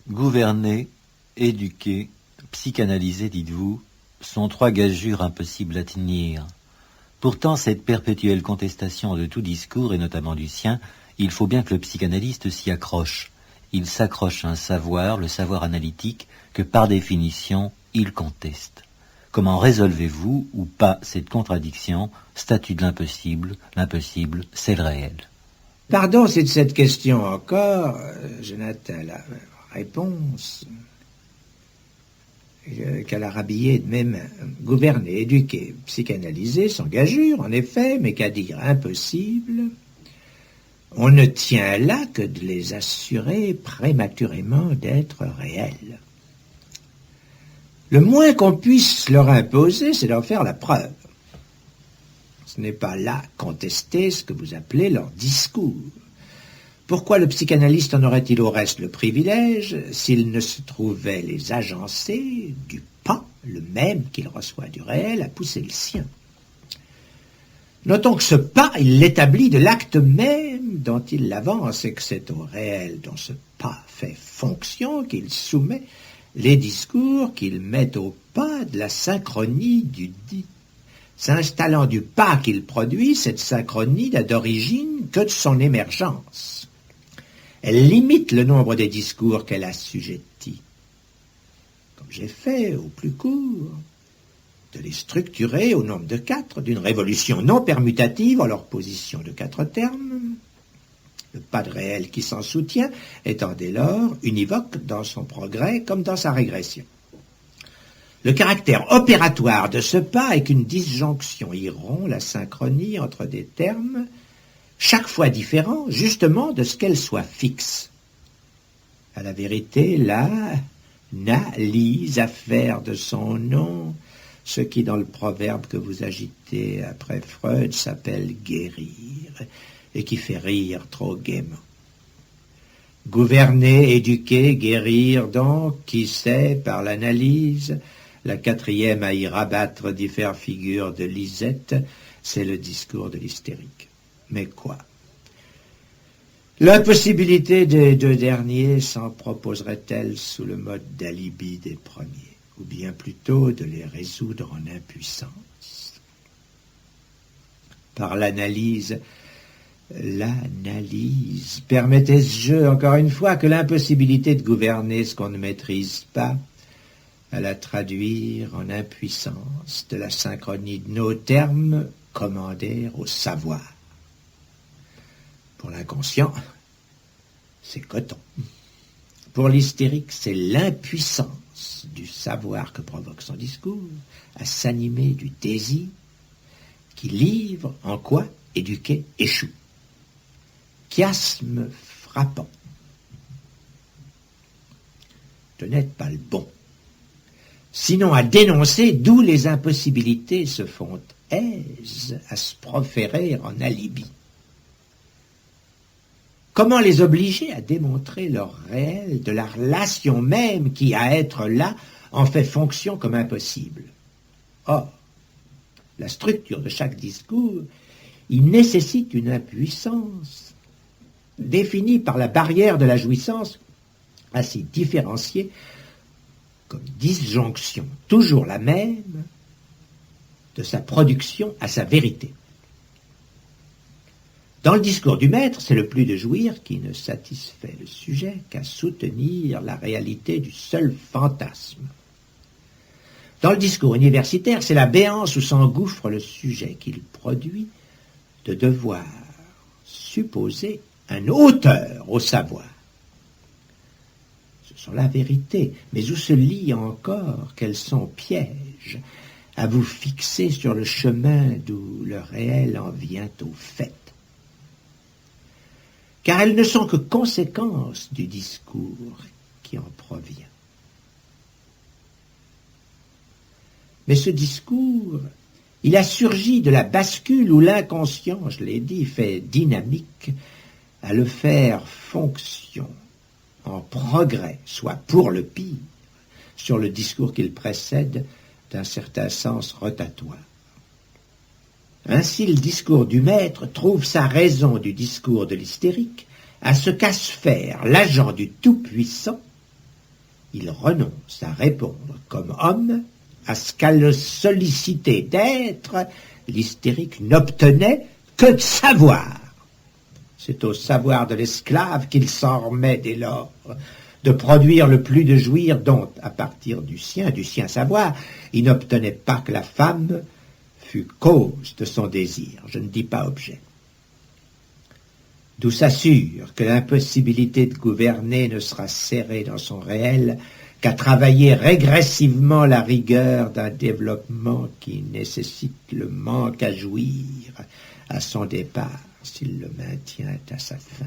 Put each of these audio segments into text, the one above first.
Gouverner, éduquer, psychanalyser, dites-vous, sont trois gageures impossibles à tenir. Pourtant, cette perpétuelle contestation de tout discours, et notamment du sien, il faut bien que le psychanalyste s'y accroche. Il s'accroche à un savoir, le savoir analytique, que par définition, il conteste. Comment résolvez-vous ou pas cette contradiction, statut de l'impossible, c'est le réel? Pardon, c'est de cette question encore, Jonathan, la réponse qu'elle a rhabillée de mes mains. Gouverner, éduquer, psychanalyser, sans gageure, en effet, mais qu'à dire impossible, on ne tient là que de les assurer prématurément d'être réels. Le moins qu'on puisse leur imposer, c'est d'en faire la preuve. Ce n'est pas là contester ce que vous appelez leur discours. Pourquoi le psychanalyste en aurait-il au reste le privilège s'il ne se trouvait les agencer du pas, le même qu'il reçoit du réel, à pousser le sien? Notons que ce pas, il l'établit de l'acte même dont il l'avance et que c'est au réel dont ce pas fait fonction qu'il soumet les discours qu'il met au pas de la synchronie du dit. S'installant du pas qu'il produit, cette synchronie n'a d'origine que de son émergence. Elle limite le nombre des discours qu'elle assujettit, comme j'ai fait au plus court, de les structurer au nombre de 4, d'une révolution non permutative en leur position de 4 termes, le pas de réel qui s'en soutient étant dès lors univoque dans son progrès comme dans sa régression. Le caractère opératoire de ce pas est qu'une disjonction y rompt la synchronie entre des termes chaque fois différents, justement de ce qu'elle soit fixe. À la vérité, l'analyse à faire de son nom, ce qui dans le proverbe que vous agitez après Freud s'appelle guérir, et qui fait rire trop gaiement. Gouverner, éduquer, guérir donc, qui sait, par l'analyse, la 4e à y rabattre diffère figures de Lisette, c'est le discours de l'hystérique. Mais quoi? L'impossibilité des deux derniers s'en proposerait-elle sous le mode d'alibi des premiers, ou bien plutôt de les résoudre en impuissance? Par l'analyse permettait ce jeu, encore une fois, que l'impossibilité de gouverner ce qu'on ne maîtrise pas, à la traduire en impuissance de la synchronie de nos termes commandèrent au savoir. Pour l'inconscient, c'est coton. Pour l'hystérique, c'est l'impuissance du savoir que provoque son discours à s'animer du désir qui livre en quoi éduquer échoue. Chiasme frappant. Ce n'est pas le bon. Sinon à dénoncer d'où les impossibilités se font aise à se proférer en alibi. Comment les obliger à démontrer leur réel de la relation même qui, à être là, en fait fonction comme impossible? Or, la structure de chaque discours, il nécessite une impuissance définie par la barrière de la jouissance, assez différenciée comme disjonction, toujours la même, de sa production à sa vérité. Dans le discours du maître, c'est le plus de jouir qui ne satisfait le sujet qu'à soutenir la réalité du seul fantasme. Dans le discours universitaire, c'est la béance où s'engouffre le sujet qu'il produit de devoir supposer un auteur au savoir. Ce sont la vérité, mais où se lie encore qu'elles sont pièges à vous fixer sur le chemin d'où le réel en vient au fait. Car elles ne sont que conséquences du discours qui en provient. Mais ce discours, il a surgi de la bascule où l'inconscient, je l'ai dit, fait dynamique à le faire fonction en progrès, soit pour le pire, sur le discours qu'il précède d'un certain sens rotatoire. Ainsi, le discours du maître trouve sa raison du discours de l'hystérique à ce qu'à se faire l'agent du Tout-Puissant il renonce à répondre comme homme à ce qu'à le solliciter d'être, l'hystérique n'obtenait que de savoir. C'est au savoir de l'esclave qu'il s'en remet dès lors, de produire le plus de jouir dont, à partir du sien savoir, il n'obtenait pas que la femme fût cause de son désir, je ne dis pas objet. D'où s'assure que l'impossibilité de gouverner ne sera serrée dans son réel qu'à travailler régressivement la rigueur d'un développement qui nécessite le manque à jouir à son départ s'il le maintient à sa fin.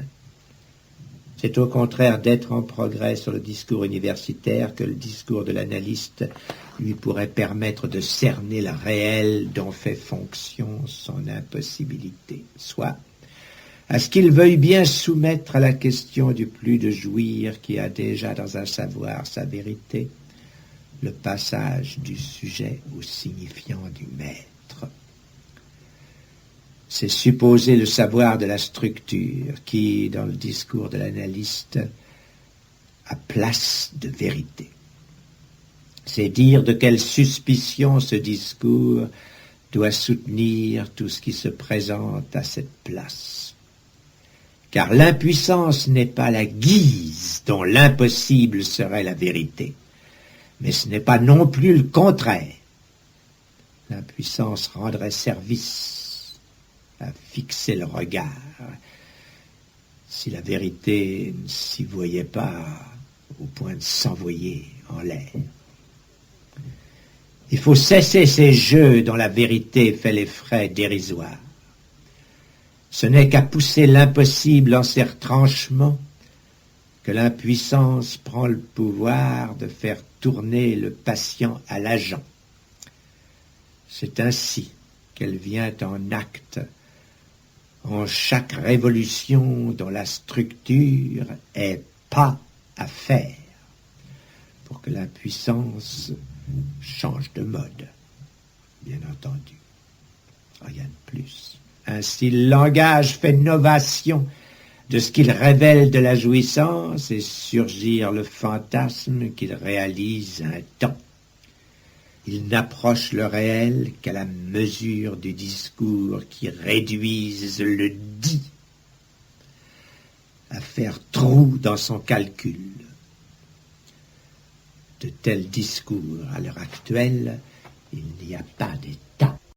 C'est au contraire d'être en progrès sur le discours universitaire que le discours de l'analyste lui pourrait permettre de cerner le réel dont fait fonction son impossibilité, soit à ce qu'il veuille bien soumettre à la question du plus de jouir qui a déjà dans un savoir sa vérité, le passage du sujet au signifiant du maître. C'est supposer le savoir de la structure qui, dans le discours de l'analyste, a place de vérité. C'est dire de quelle suspicion ce discours doit soutenir tout ce qui se présente à cette place. Car l'impuissance n'est pas la guise dont l'impossible serait la vérité, mais ce n'est pas non plus le contraire. L'impuissance rendrait service à fixer le regard, si la vérité ne s'y voyait pas au point de s'envoyer en l'air. Il faut cesser ces jeux dont la vérité fait les frais dérisoires. Ce n'est qu'à pousser l'impossible en ses retranchements que l'impuissance prend le pouvoir de faire tourner le patient à l'agent. C'est ainsi qu'elle vient en acte en chaque révolution dont la structure est pas à faire pour que l'impuissance change de mode, bien entendu. Rien de plus. Ainsi, le langage fait novation de ce qu'il révèle de la jouissance et surgir le fantasme qu'il réalise un temps. Il n'approche le réel qu'à la mesure du discours qui réduise le dit à faire trou dans son calcul. De tels discours, à l'heure actuelle, il n'y a pas d'état.